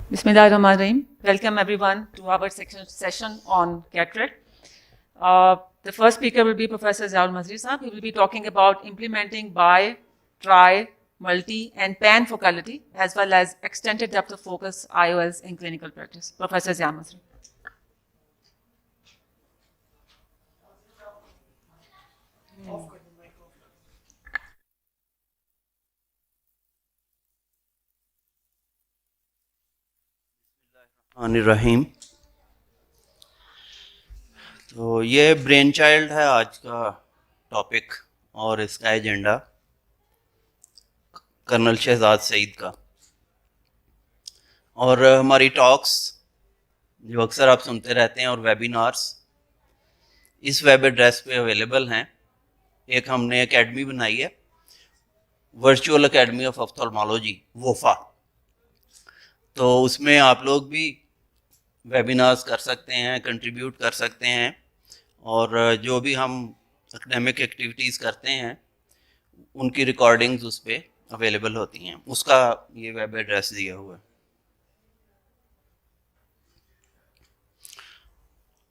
Bismillahirrahmanirrahim. Welcome everyone to our session on cataract. The first speaker will be Professor Ziaul Mazri Sahab. He will be talking about implementing bi, tri, multi and pan focality as well as extended depth of focus IOLs in clinical practice. Professor Ziaul Mazri. रहीम। तो ये brain child है आज का topic और इसका agenda colonel Shahzad Saeed का। और हमारी टॉक्स जो अक्सर आप सुनते रहते हैं और वेबिनार्स इस वेब एड्रेस पे अवेलेबल हैं। एक हमने एकेडमी बनाई है, वर्चुअल एकेडमी ऑफ ऑफ्थल्मोलॉजी वोफा, तो उसमें आप लोग भी वेबिनार्स कर सकते हैं, कंट्रीब्यूट कर सकते हैं और जो भी हम एकेडमिक एक्टिविटीज़ करते हैं उनकी रिकॉर्डिंग्स उस पर अवेलेबल होती हैं। उसका ये वेब एड्रेस दिया हुआ है।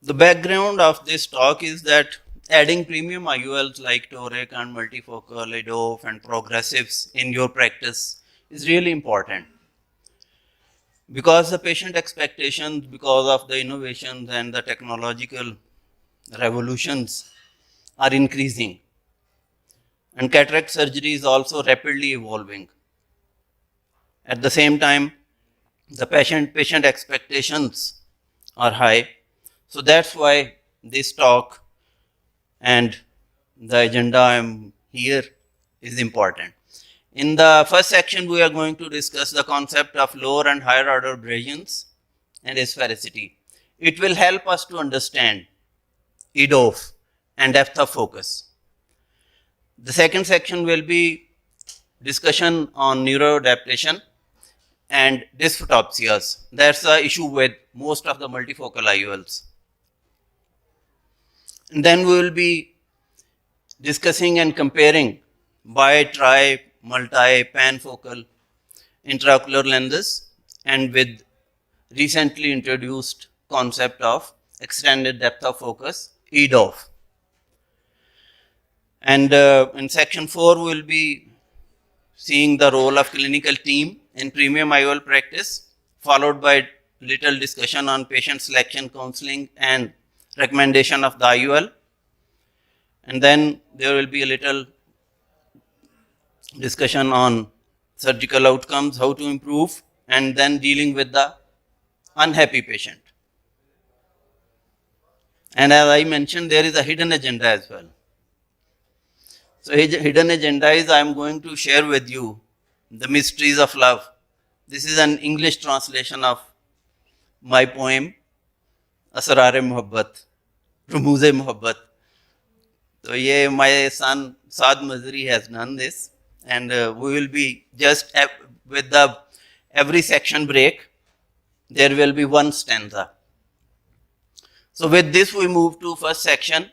The background of this talk is that adding premium IOLs like toric and multifocal, EDOF and progressives in your practice is really important. Because the patient expectations, because of the innovations and the technological revolutions are increasing, and cataract surgery is also rapidly evolving. At the same time, the patient expectations are high, so that's why this talk and the agenda I'm here is important. In the first section, we are going to discuss the concept of lower and higher order aberrations and asphericity. It will help us to understand EDOF and depth of focus. The second section will be discussion on neuroadaptation and dysphotopsias. That's the issue with most of the multifocal IOLs. And then we will be discussing and comparing bi, tri, multi, panfocal intraocular lenses and with recently introduced concept of extended depth of focus, EDOF. And in section 4, we will be seeing the role of clinical team in premium IOL practice, followed by little discussion on patient selection, counseling and recommendation of the IOL. And then there will be a little discussion on surgical outcomes, how to improve, and then dealing with the unhappy patient. And as I mentioned, there is a hidden agenda as well. So hidden agenda is I am going to share with you the mysteries of love. This is an English translation of my poem, Asrar-e Muhabbat, Rumuz-e Muhabbat. So ye my son Saad Mazri has done this, and we will be just with the every section break, there will be one stanza. So with this we move to first section,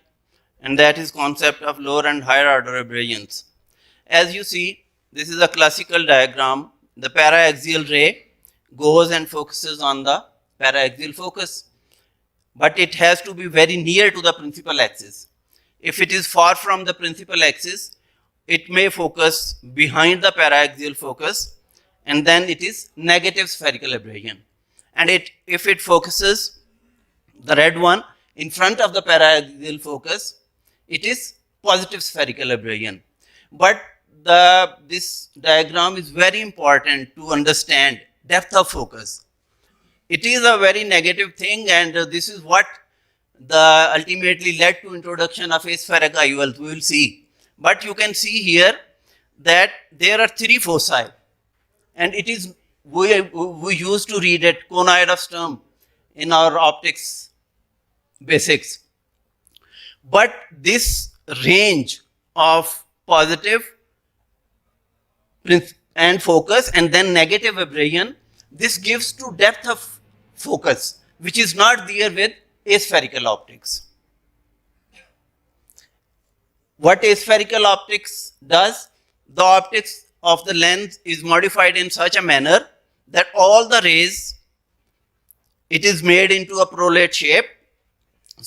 and that is concept of lower and higher order aberrations. As you see, this is a classical diagram. The paraaxial ray goes and focuses on the paraaxial focus, but it has to be very near to the principal axis. If it is far from the principal axis, it may focus behind the paraaxial focus, and then it is negative spherical aberration. And if it focuses, the red one, in front of the paraaxial focus, it is positive spherical aberration. But this diagram is very important to understand depth of focus. It is a very negative thing, and this is what ultimately led to introduction of aspheric IOLs. We will see. But you can see here that there are three foci, and it is we used to read it conoid of Sturm in our optics basics. But this range of positive and focus and then negative aberration, this gives to depth of focus, which is not there with aspherical optics. What aspherical optics does, the optics of the lens is modified in such a manner that all the rays it is made into a prolate shape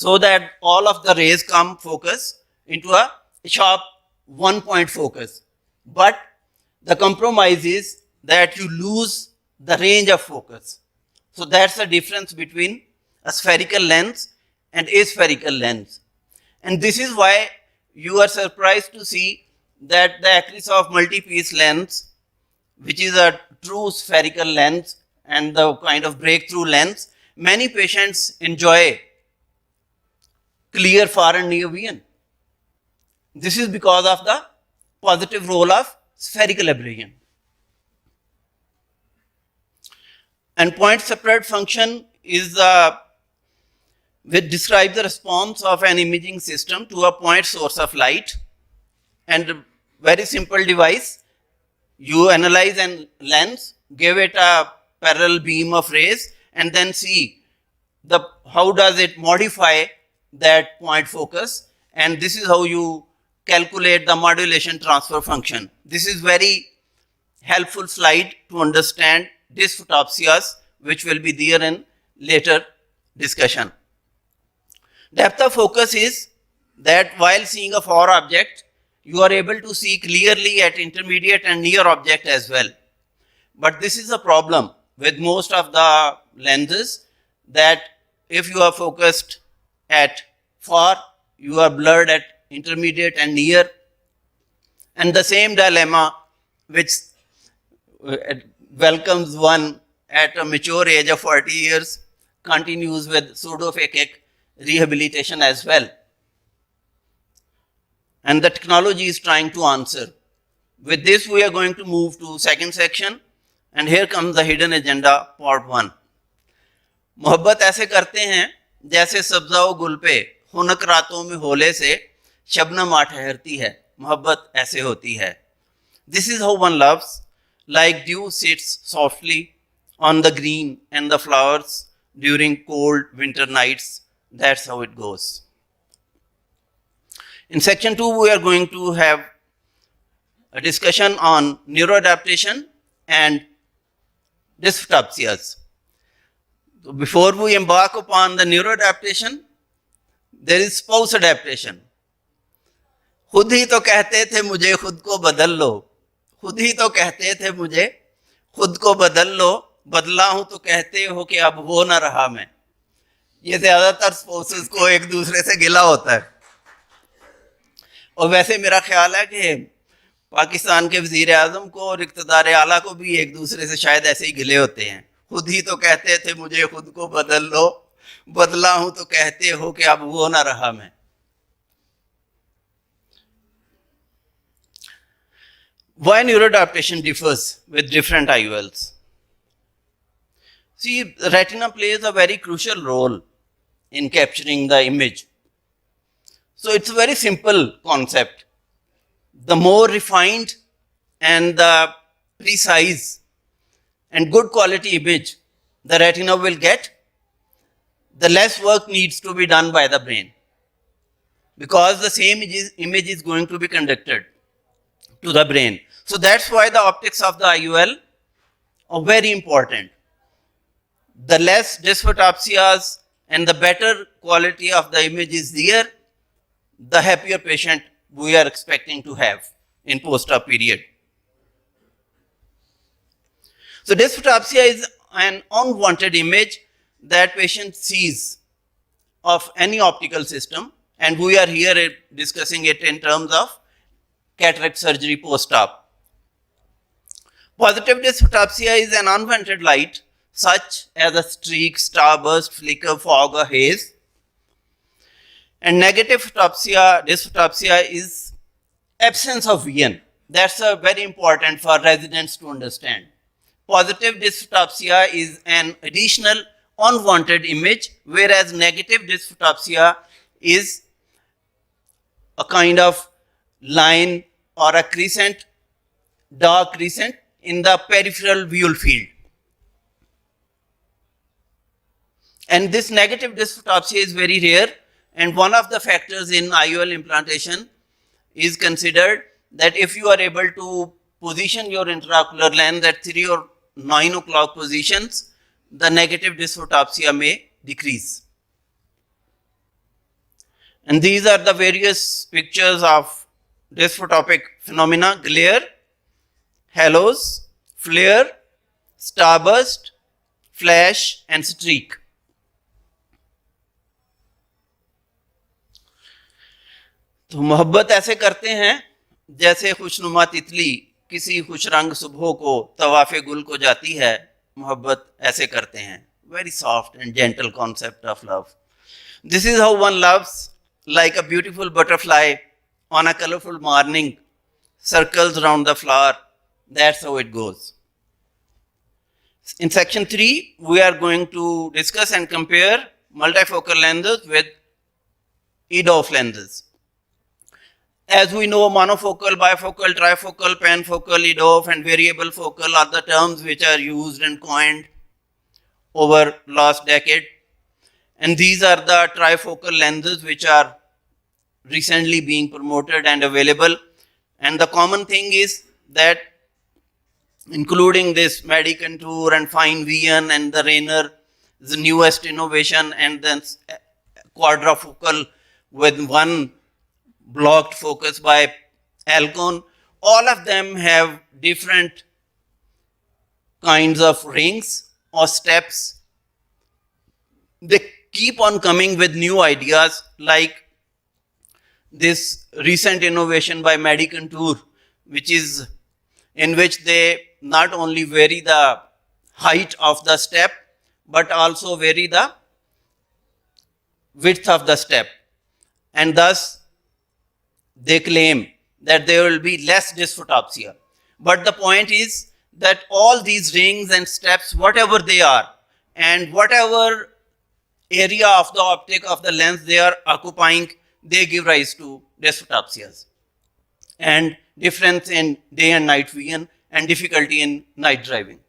so that all of the rays come focus into a sharp one-point focus. But the compromise is that you lose the range of focus. So that's the difference between a spherical lens and aspherical lens. And this is why you are surprised to see that the accuracy of multi-piece lens, which is a true spherical lens and the kind of breakthrough lens, many patients enjoy clear far and near vision. This is because of the positive role of spherical aberration. And point separate function is which describes the response of an imaging system to a point source of light. And a very simple device, you analyze a lens, give it a parallel beam of rays, and then see how does it modify that point focus. And this is how you calculate the modulation transfer function. This is very helpful slide to understand dysphotopsias, which will be there in later discussion. Depth of focus is that while seeing a far object, you are able to see clearly at intermediate and near object as well. But this is a problem with most of the lenses, that if you are focused at far, you are blurred at intermediate and near. And the same dilemma which welcomes one at a mature age of 40 years continues with pseudophakic rehabilitation as well. And the technology is trying to answer. With this, we are going to move to second section, and here comes the hidden agenda, part 1. मोहब्बत ऐसे करते हैं जैसे सब्ज़ा व गुल पे हुनक रातों में होले से शबनम आ ठहरती है, मोहब्बत ऐसे होती है. This is how one loves, like dew sits softly on the green and the flowers during cold winter nights. That's how it goes. In section 2, we are going to have a discussion on neuroadaptation and dysphotopsias. So before we embark upon the neuroadaptation, there is spouse adaptation. खुद ही तो कहते थे मुझे खुद को बदल लो, खुद ही तो कहते थे मुझे खुद को बदल लो, बदला हूं तो कहते हो कि अब हो ना रहा मैं. ये ज्यादातर स्पाउसेस को एक दूसरे से गिला होता है. और वैसे मेरा ख्याल है कि पाकिस्तान के वजीर आजम को और इक़्तिदार आला को भी एक दूसरे से शायद ऐसे ही गिले होते हैं. खुद ही तो कहते थे मुझे खुद को बदल लो, बदला हूं तो कहते हो कि अब वो ना रहा मैं. Why neuroadaptation differs with different IOLs? See, the retina plays a very crucial role in capturing the image. So it's a very simple concept. The more refined and the precise and good quality image the retina will get, the less work needs to be done by the brain, because the same image is going to be conducted to the brain. So that's why the optics of the IOL are very important. The less dysphotopsias and the better quality of the image is there, the happier patient we are expecting to have in post-op period. So dysphotopsia is an unwanted image that patient sees of any optical system, and we are here discussing it in terms of cataract surgery post-op. Positive dysphotopsia is an unwanted light such as a streak, starburst, flicker, fog or haze. And negative dysphotopsia is absence of vision. That's very important for residents to understand. Positive dysphotopsia is an additional unwanted image, whereas negative dysphotopsia is a kind of line or a crescent, dark crescent in the peripheral visual field. And this negative dysphotopsia is very rare, and one of the factors in IOL implantation is considered that if you are able to position your intraocular lens at 3 or 9 o'clock positions, the negative dysphotopsia may decrease. And these are the various pictures of dysphotopic phenomena: glare, halos, flare, starburst, flash and streak. तो मोहब्बत ऐसे करते हैं जैसे खुशनुमा तितली किसी खुश रंग सुबह को तवाफे गुल को जाती है, मोहब्बत ऐसे करते हैं. Very soft and gentle concept of love. This is how one loves, like a beautiful butterfly on a colorful morning, circles around the flower. That's how it goes. In section 3, we are going to discuss and compare multifocal lenses with EDOF lenses. As we know, monofocal, bifocal, trifocal, panfocal, EDOF and variable focal are the terms which are used and coined over last decade. And these are the trifocal lenses which are recently being promoted and available. And the common thing is that, including this Medicontour and Fine Vision and the Rayner, the newest innovation, and then quadrifocal with one blocked focus by Alcon, all of them have different kinds of rings or steps. They keep on coming with new ideas, like this recent innovation by Medicontour, which is in which they not only vary the height of the step, but also vary the width of the step. And thus, they claim that there will be less dysphotopsia. But the point is that all these rings and steps, whatever they are, and whatever area of the optic of the lens they are occupying, they give rise to dysphotopsias. And difference in day and night vision and difficulty in night driving.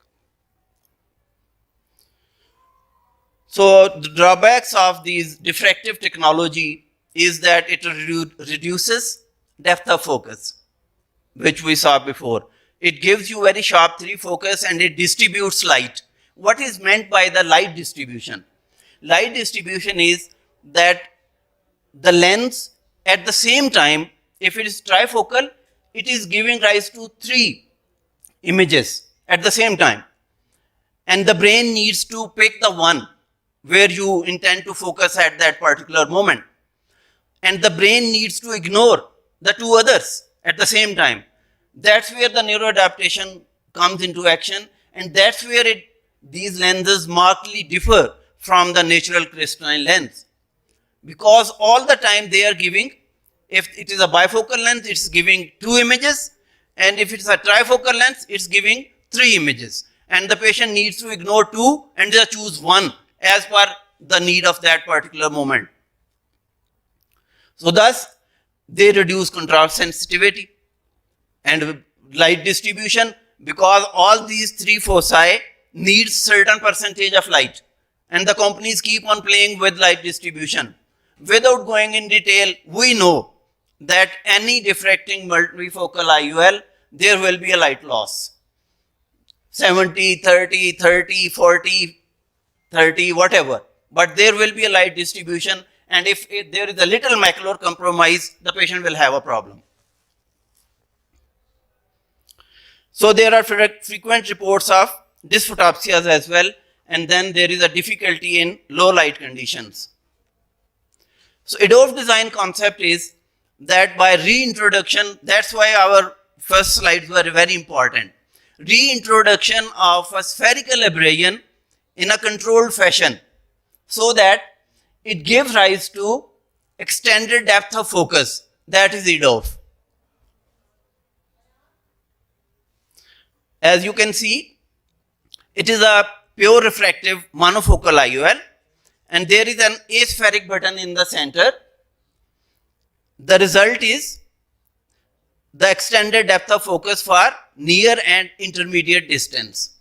So the drawbacks of these diffractive technology is that it reduces depth of focus, which we saw before. It gives you very sharp 3 focus and it distributes light. What is meant by the light distribution? Light distribution is that the lens at the same time, if it is trifocal, it is giving rise to 3 images at the same time. And the brain needs to pick the one where you intend to focus at that particular moment. And the brain needs to ignore the 2 others at the same time. That's where the neuroadaptation comes into action, and that's where these lenses markedly differ from the natural crystalline lens. Because all the time they are giving, if it is a bifocal lens, it's giving 2 images, and if it's a trifocal lens, it's giving 3 images. And the patient needs to ignore 2 and just choose 1 as per the need of that particular moment. So thus, they reduce contrast sensitivity and light distribution, because all these 3 foci need certain percentage of light, and the companies keep on playing with light distribution. Without going in detail, we know that any diffracting multifocal IOL, there will be a light loss. 70, 30, 30, 40, 30, whatever. But there will be a light distribution, and if there is a little macular compromise, the patient will have a problem. So there are frequent reports of dysphotopsias as well, and then there is a difficulty in low light conditions. So EDOF design concept is that by reintroduction, that's why our first slides were very important. Reintroduction of a spherical aberration in a controlled fashion, so that it gives rise to extended depth of focus, that is EDOF. As you can see, it is a pure refractive monofocal IOL, and there is an aspheric button in the center. The result is the extended depth of focus for near and intermediate distance.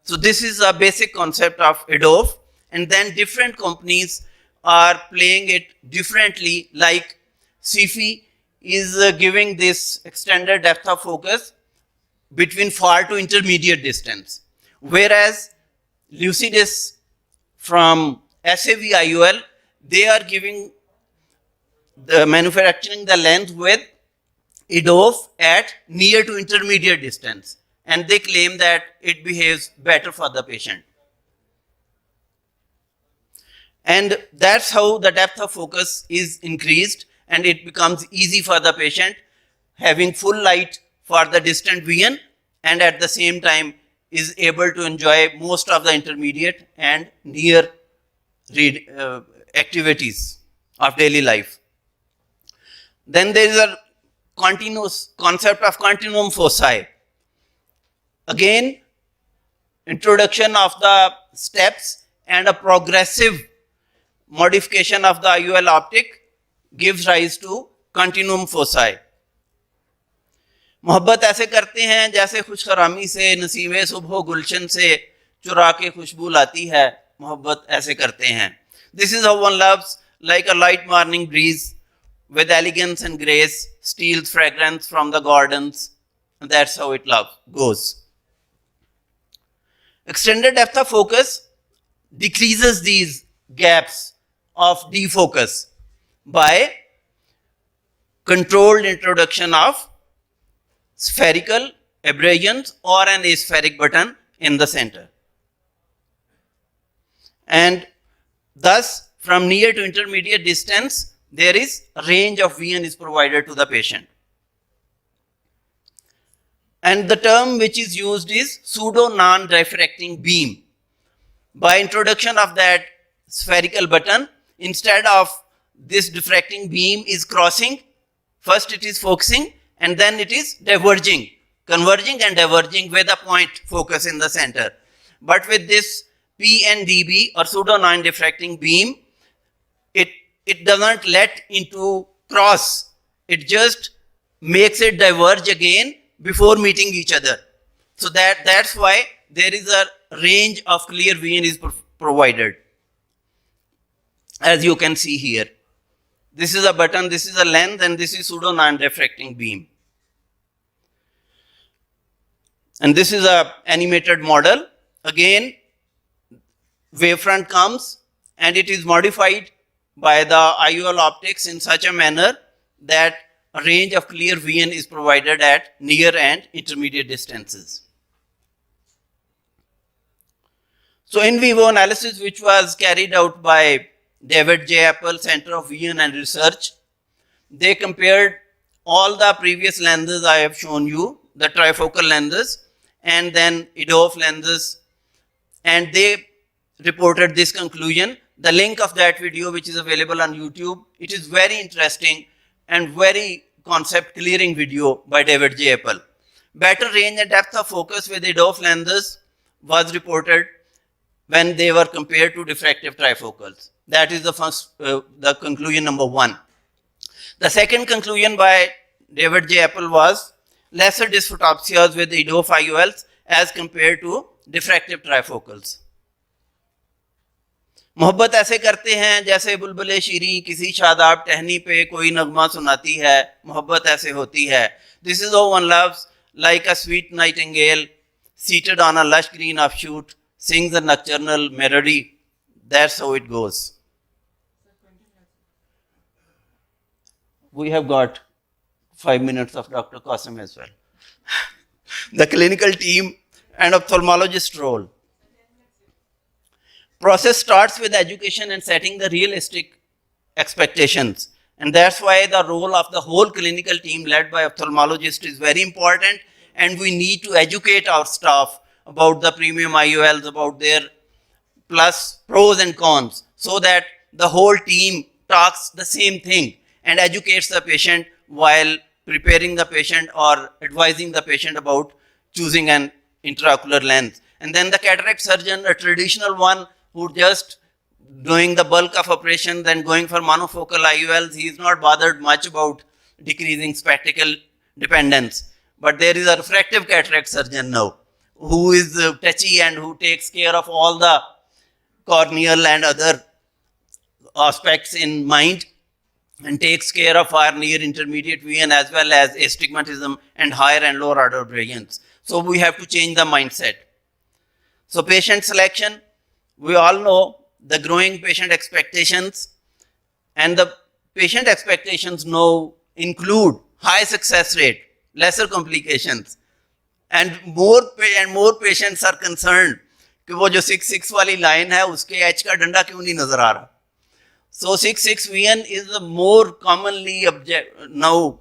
So this is a basic concept of EDOF, and then different companies are playing it differently, like SIFI is giving this extended depth of focus between far to intermediate distance, whereas Lucidus from SAV IOL, they are giving the manufacturing the lens with EDOF at near to intermediate distance, and they claim that it behaves better for the patient. And that's how the depth of focus is increased, and it becomes easy for the patient having full light for the distant vision, and at the same time is able to enjoy most of the intermediate and near activities of daily life. Then there is a continuous concept of continuum foci. Again, introduction of the steps and a progressive modification of the IOL optic gives rise to continuum foci. मोहब्बत ऐसे करते हैं जैसे खुशखरामी से, नसीबे सुबह गुलशन से चुरा के खुशबू लाती है, मोहब्बत ऐसे करते हैं. This is how one loves, like a light morning breeze with elegance and grace, steals fragrance from the gardens, and that's how it goes. Extended depth of focus decreases these gaps of defocus by controlled introduction of spherical aberrations or an aspheric button in the center. And thus, from near to intermediate distance, there is a range of vision is provided to the patient. And the term which is used is pseudo non-diffracting beam. By introduction of that spherical button, instead of this diffracting beam is crossing, first it is focusing and then it is diverging, converging and diverging with a point focus in the center. But with this PNDB or pseudo non-diffracting beam, it doesn't let into cross, it just makes it diverge again before meeting each other. So that's why there is a range of clear vision is provided, as you can see here. This is a button, this is a lens, and this is pseudo non-diffracting beam. And this is a animated model. Again, wavefront comes and it is modified by the IOL optics in such a manner that a range of clear vision is provided at near and intermediate distances. So in vivo analysis, which was carried out by David J. Apple Center of Vision and Research, they compared all the previous lenses I have shown you, the trifocal lenses, and then EDOF lenses, and they reported this conclusion. The link of that video, which is available on YouTube, it is very interesting and very concept clearing video by David J. Apple. Better range and depth of focus with EDOF lenses was reported when they were compared to diffractive trifocals. That is the first, the conclusion number one. The second conclusion by David J. Apple was lesser dysphotopsias with EDOF IOLs as compared to diffractive trifocals. मोहब्बत ऐसे करते हैं जैसे बुलबुले शीरी किसी शादाब टहनी पे कोई नगमा सुनाती है, मोहब्बत ऐसे होती है. This is how one loves, like a sweet nightingale seated on a lush green offshoot, sings a nocturnal melody. That's how it goes. We have got 5 minutes of Dr. Qasim as well. The clinical team and ophthalmologist role. Process starts with education and setting the realistic expectations. And that's why the role of the whole clinical team led by ophthalmologist is very important, and we need to educate our staff about the premium IOLs, about their pros and cons, so that the whole team talks the same thing and educates the patient while preparing the patient or advising the patient about choosing an intraocular lens. And then the cataract surgeon, a traditional one who just doing the bulk of operations and going for monofocal IOLs, he is not bothered much about decreasing spectacle dependence. But there is a refractive cataract surgeon now who is touchy and who takes care of all the corneal and other aspects in mind, and takes care of our near intermediate vision as well as astigmatism and higher and lower order aberrations. So we have to change the mindset. So patient selection, we all know the growing patient expectations, and the patient expectations now include high success rate, lesser complications, and more patients are concerned कि वो जो 6-6 वाली line है उसके H का डंडा क्यों नहीं नजर आ रहा. So 6-6 is the more commonly now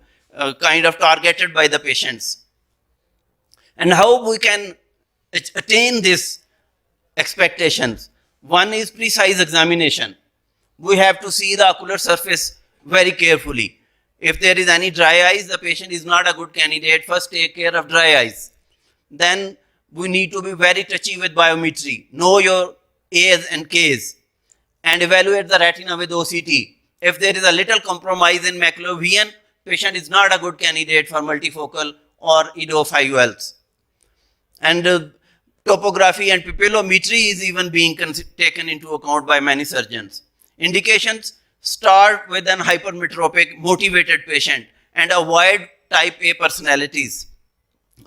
kind of targeted by the patients. And how we can attain these expectations? One is precise examination. We have to see the ocular surface very carefully. If there is any dry eyes, the patient is not a good candidate. First take care of dry eyes. Then we need to be very touchy with biometry. Know your A's and K's and evaluate the retina with OCT. If there is a little compromise in macular vision, patient is not a good candidate for multifocal or EDOF IOLs. And topography and pupillometry is even being taken into account by many surgeons. Indications: start with an hypermetropic motivated patient and avoid type A personalities.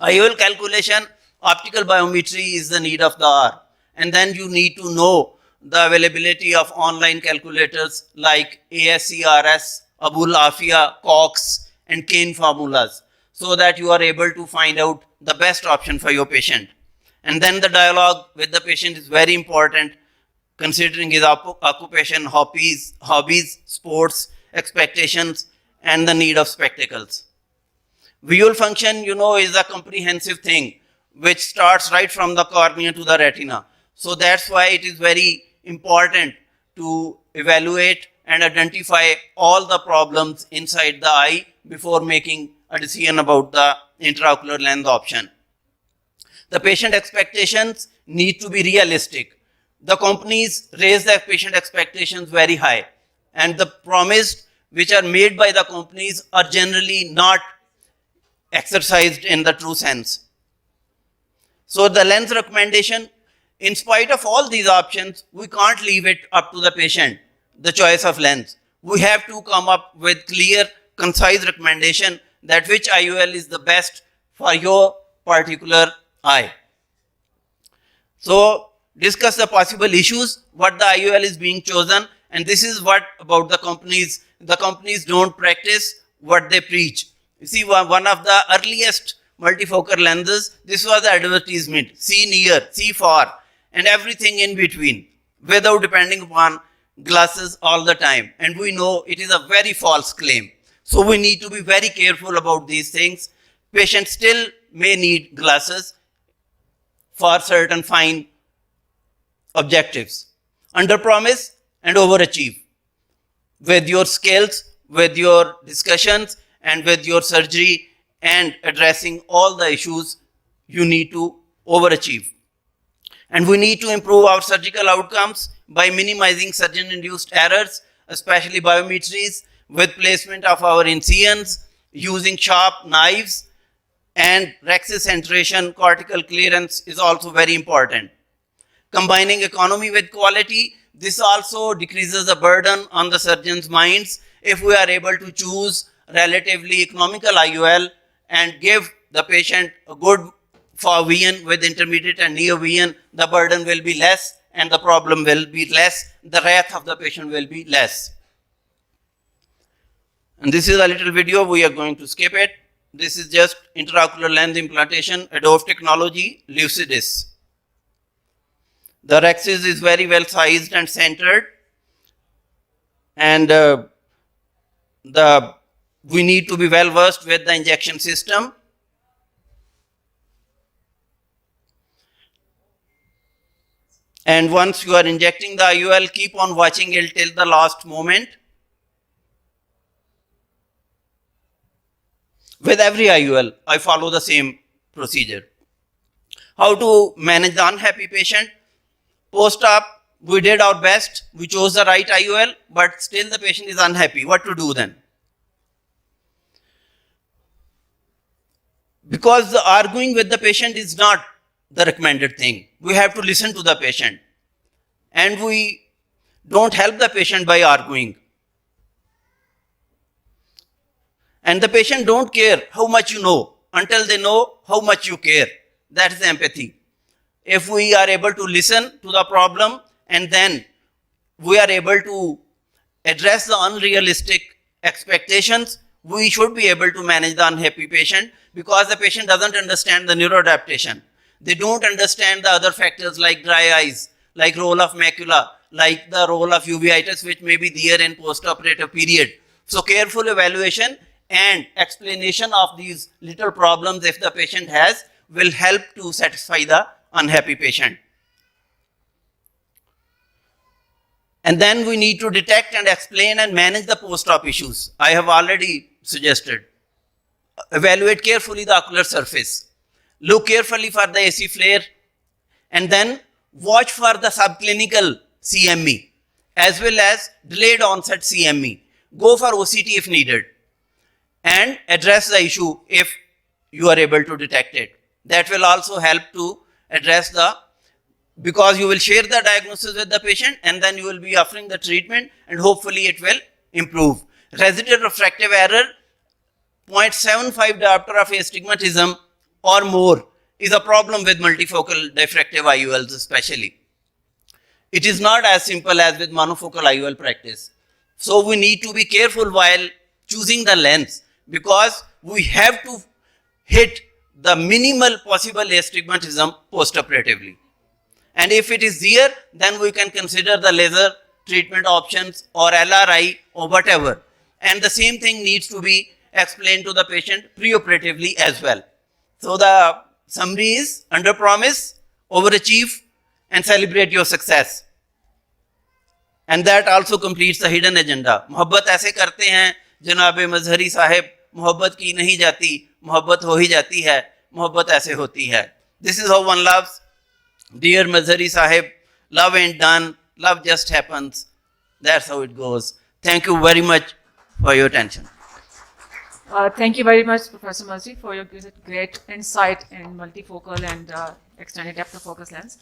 IOL calculation, optical biometry is the need of the hour. And then you need to know the availability of online calculators like ASCRS, Abul Afia, Cox, and Kane formulas, so that you are able to find out the best option for your patient. And then the dialogue with the patient is very important, considering his occupation, hobbies, sports, expectations, and the need of spectacles. Visual function, is a comprehensive thing which starts right from the cornea to the retina. So that's why it is very important to evaluate and identify all the problems inside the eye before making a decision about the intraocular lens option. The patient expectations need to be realistic. The companies raise their patient expectations very high, and the promises which are made by the companies are generally not exercised in the true sense. So the lens recommendation, in spite of all these options, we can't leave it up to the patient, the choice of lens. We have to come up with clear, concise recommendation that which IOL is the best for your particular eye. So discuss the possible issues, what the IOL is being chosen, and this is what about the companies. The companies don't practice what they preach. You see, one of the earliest multifocal lenses, this was the advertisement: see near, see far, and everything in between, without depending upon glasses all the time. And we know it is a very false claim. So we need to be very careful about these things. Patients still may need glasses for certain fine objectives. Under promise and overachieve. With your skills, with your discussions, and with your surgery, and addressing all the issues, you need to overachieve. And we need to improve our surgical outcomes by minimizing surgeon-induced errors, especially biometries, with placement of our incisions, using sharp knives, and rhexis centration, cortical clearance is also very important. Combining economy with quality, this also decreases the burden on the surgeon's minds. If we are able to choose relatively economical IOL and give the patient a good far vision with intermediate and near vision, the burden will be less and the problem will be less, the wrath of the patient will be less. And this is a little video, we are going to skip it. This is just intraocular lens implantation, EDOF technology, Lucidis. The rhexis is very well sized and centered, and we need to be well versed with the injection system. And once you are injecting the IOL, keep on watching it till the last moment. With every IOL, I follow the same procedure. How to manage the unhappy patient? Post-op, we did our best, we chose the right IOL, but still the patient is unhappy. What to do then? Because the arguing with the patient is not the recommended thing. We have to listen to the patient. And we don't help the patient by arguing. And the patient don't care how much you know until they know how much you care. That is empathy. if we are able to listen to the problem and then we are able to address the unrealistic expectations, we should be able to manage the unhappy patient, because the patient doesn't understand the neuroadaptation. They don't understand the other factors like dry eyes, like role of macula, like the role of uveitis, which may be there in post-operative period. So careful evaluation and explanation of these little problems if the patient has will help to satisfy the unhappy patient. And then we need to detect and explain and manage the post-op issues. I have already suggested. Evaluate carefully the ocular surface. Look carefully for the AC flare, and then watch for the subclinical CME as well as delayed onset CME. Go for OCT if needed and address the issue if you are able to detect it. That will also help to address because you will share the diagnosis with the patient and then you will be offering the treatment and hopefully it will improve. Residual refractive error, 0.75 diopter of astigmatism or more is a problem with multifocal diffractive IOLs especially. It is not as simple as with monofocal IOL practice. So we need to be careful while choosing the lens, because we have to hit the minimal possible astigmatism post-operatively. And if it is there, then we can consider the laser treatment options or LRI or whatever. And the same thing needs to be explained to the patient preoperatively as well. So the summary is under promise, overachieve and celebrate your success. And that also completes the hidden agenda. मोहब्बत ऐसे करते हैं जनाब मजहरी साहिब, मोहब्बत की नहीं जाती, मोहब्बत हो ही जाती है, मोहब्बत ऐसे होती है. This is how one loves. Dear Mazhari Sahib, love ain't done, love just happens. That's how it goes. Thank you very much for your attention. Thank you very much, Professor Mazhari, for your great insight in multifocal and extended depth of focus lens.